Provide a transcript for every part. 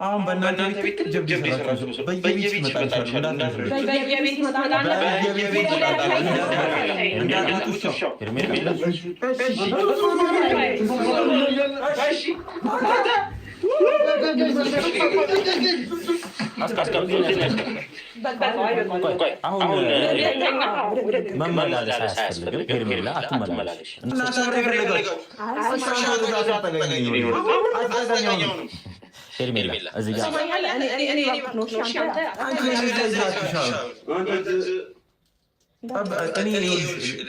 አሁን በእናንተ ቤት ጀብድ ይሰራችሁ በየቤት ይመጣል በየቤት ይመጣል አሁን መመላለስ አያስፈልግም። ሄርሜላ አትመላለሽ። ሄርሜላ እዚህ ጋር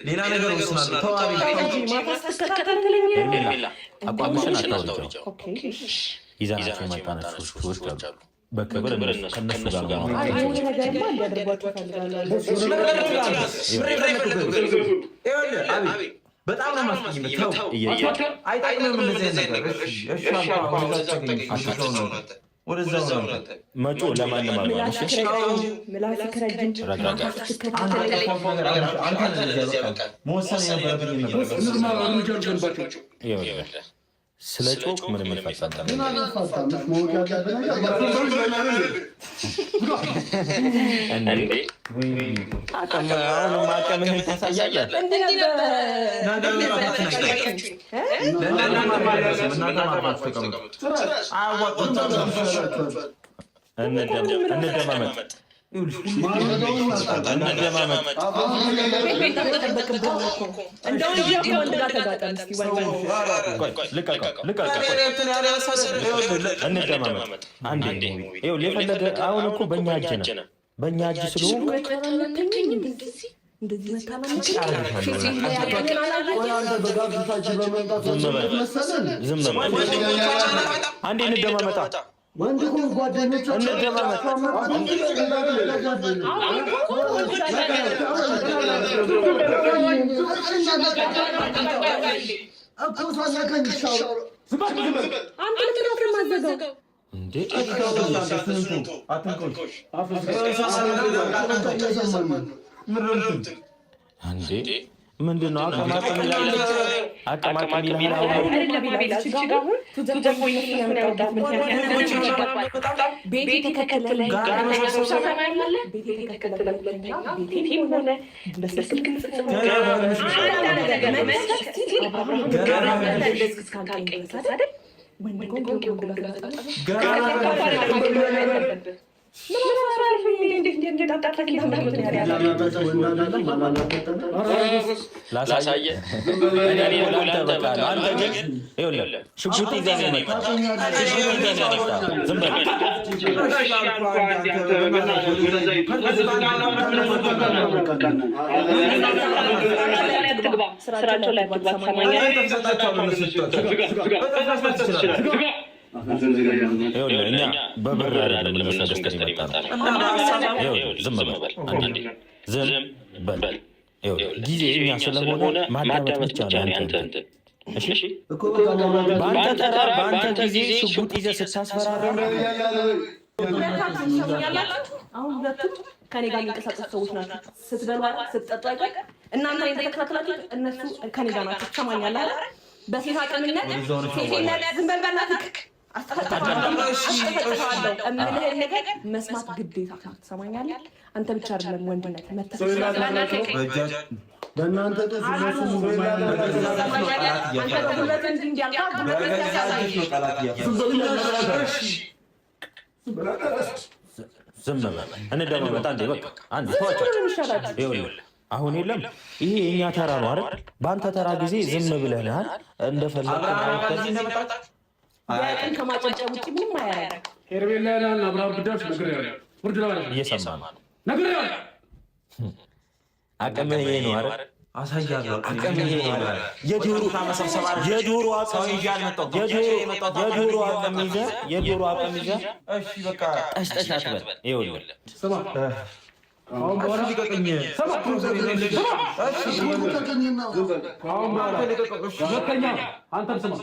ሌላ ነገር ወስናለሁ። ተዋቢ ሄርሜላ አቋምሽን አታውሪው። ይዘናቸው የመጣናቸው ሰዎች አሉ። በክብር ከነሱ ጋር በጣም ነው ማስቀኝመው አይጠቅምም እንደዚህ ነገር ወደዛው መጮ ለማንም ስለ ጮክ ምንም ይፈጸም አቀምህን ታሳያለህ። እንደማመጥ አሁን እኮ በእኛ እጅ ነው። በእኛ እጅ ስለሆነ አንዴ እንደማመጣ ወንድ እኮ ጓደኞች እንደማመጣ ምንድን ነው አቀማቀም እኛ በብር አይደለም ለመሰደስተን ይመጣል። ዝም በል አንዴ ዝም በል ጊዜ እኛ ስለሆነ ማዳመጥ ብቻ ነው ያንተ። እሺ በአንተ ጊዜ ሽጉጥ ይዘህ ስታስፈራራ አሁን ሁለቱም ከኔ ጋር የሚንቀሳቀሱ ሰዎች ናቸው። ስትበሉ ስትጠጡ አይቆይ እናንተ የተከታተላችሁ እነሱ ከኔ ጋር ናቸው። ትሰማኛለህ አይደል? በሴት አቅምነት ሴትነት ዝም በል በእናትህ አስጠፋለሁ እምልህን ነገር መስማት ግዴታ ትሰማኛለህ? አንተ ብቻ አይደለም ወንድነት በእናንተ ዝም በል እንደማመጣ እንዴ በቃ አንዴ ተዋቸው። አሁን የለም ይሄ የኛ ተራ ነው አይደል? በአንተ ተራ ጊዜ ዝም ብለናል። እንደፈለግን ያቀን ከማጨብጨብ ውጪ ምንም አያደርግም። ሄርሜላ ያለና አብርሃም ብዳሽ ነገር ያለ ወርድ ነው እየሰማን ነገር ያለ አቅም ይሄ ነው አይደል? አሳያለሁ። አቅም ይሄ ነው አይደል? የዶሮ አቅም ይዘህ እሺ በቃ ጠሽጠሽ አትበል። ይኸውልህ ስማ አሁን በኋላ ሊቀቀኝ አንተም ስማ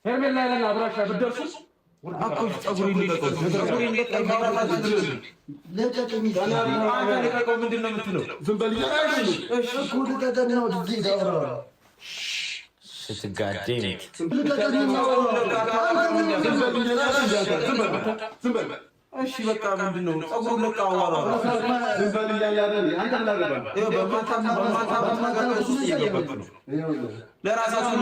ሄርሜላ ያለና አብራሻ ብትደርሱ አኩሽ ጸጉሬን ልቀቀው። ምንድን ነው የምትለው? ዝም በል ስትጋደም እሺ በቃ ምንድን ነው ፀጉሩን ለቃ አዋራ ለራሳችሁ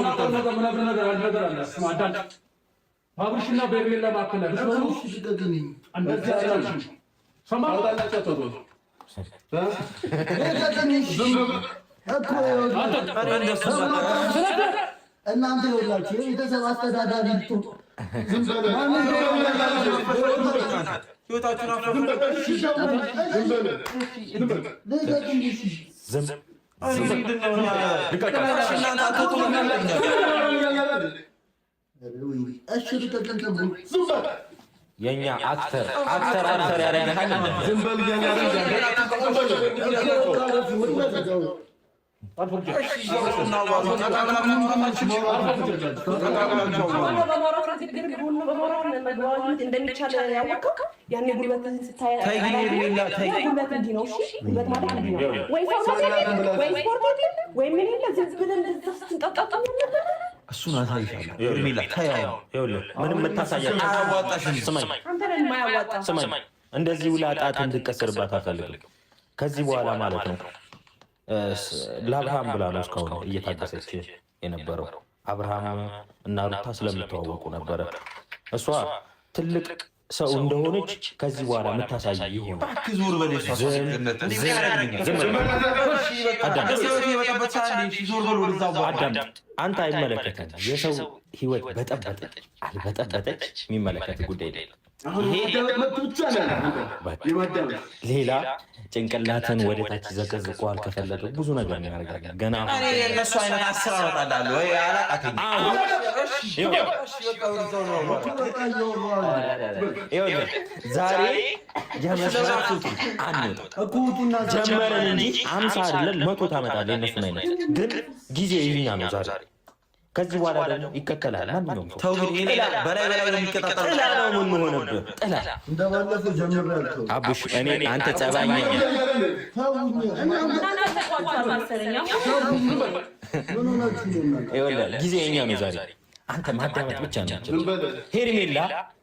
አብርሽና በርሜላ ማከለ እናንተ ይኸውላችሁ የቤተሰብ አስተዳዳሪ ልትሆኑ የኛ አክተር ያደርጋል። እንደሚቻል ያወቀው ያኔ ጉልበትን ስታይ ጉልበት እንዲህ ነው። ጉልበት ማለት እንዲህ ነው። ወይ ወይ ስፖርት ወይ ምን የለ ዝም ብለን ስትንጣጣጣ እሱን አሳይሻለሁ። ሄርሜላ ታያው ምንም የምታሳያቸው አያዋጣሽም። ስማኝ እንደዚህ ውላ ጣት እንድቀስርባት አፈልግም ከዚህ በኋላ ማለት ነው። ለአብርሃም ብላ ነው እስካሁን እየታገሰች የነበረው። አብርሃም እና ሩታ ስለምተዋወቁ ነበረ። እሷ ትልቅ ሰው እንደሆነች ከዚህ በኋላ የምታሳይ ይሆን። አንተ አይመለከተን። የሰው ህይወት በጠበጠች አልበጠበጠች የሚመለከት ጉዳይ የለም። ሌላ ጭንቅላትን ወደ ታች ዘቀዝቀዋል። ከፈለገ ብዙ ነገር ያደርጋል። ገና እነሱ አይነት አስር አወጣላለሁ ወይ አላቃተኝ። ዛሬ ጀመረን እንጂ 50 አይደለም 100 ታመጣለህ። እነሱን አይነት ግን ጊዜ ይኛ ነው ዛሬ። ከዚህ በኋላ ደግሞ ይከተላል። ማንኛውም ተው ግን በላይ ነው የሚከታተል ጥላ ነው የምንሆንብህ። ጥላ እንደባለፈው ጀምሬያለሁ። አቡሽ እኔ አንተ ጸባይኛ ጊዜ የኛ ነው ዛሬ። አንተ ማዳመጥ ብቻ ነው። ሄርሜላ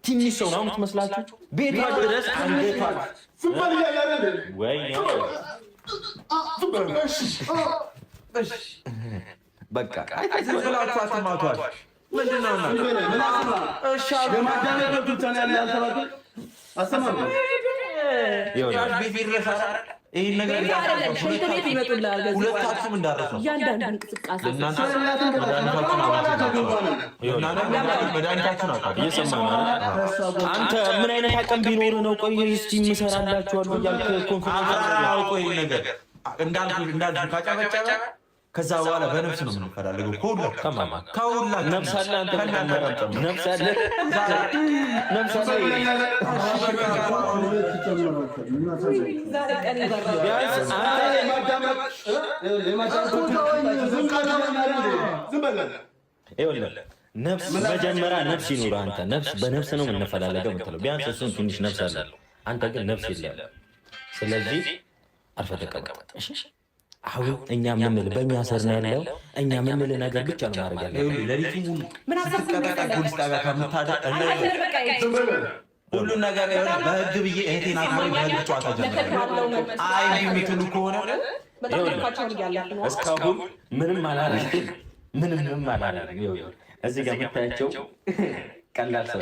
ትንሽ ሰው ነው የምትመስላችሁ። ቤቷ ድረስ አንገቷ ወይ በቃ አይተዝላችሁ አትማቷል። ምንድነው እና እሺ ለማዳመጥ ነው ብቻ ነው ያልተባለ አሰማም ይኸውልህ ቤት ይረሳል። ይሄን ነገር ሁለታችሁም እንዳረሱ እያንዳንዱ እንቅስቃሴ መድኃኒታችሁን አውቃለሁ። እየሰማህ አንተ ምን አይነት አቅም ቢኖር ነው? ቆይ እስቲ እንሰራላችኋለሁ እያልክ ኮንፊደንስ አውቆ ይሄን ነገር እንዳልኩ ካጨበጨበ ከዛ በኋላ በነፍስ ነው የምንፈላለገው። ከሁላ ነፍስ አለ። አንተ ነፍስ አለ። ነፍስ መጀመሪያ ነፍስ ይኑር። አንተ ነፍስ በነፍስ ነው የምንፈላለገው የምትለው ቢያንስ እሱን ትንሽ ነፍስ አለ። አንተ ግን ነፍስ የለም። ስለዚህ አርፈህ ተቀመጥ። አሁን እኛ የምንል በእኛ ስር ነው ያለው። እኛ የምንል ነገር ብቻ ነው ማድረግ ያለው። ለሊቱ ፖሊስ ጣቢያ ከምታደር ሁሉን ነገር በህግ ብዬ እህቴን አክብሬ በህግ ጨዋታ ጀምራለሁ። አይ የምትሉ ከሆነ እስካሁን ምንም አላደረግም። ምንም አላደረግም። እዚህ ጋር የምታያቸው ቀላል ሰው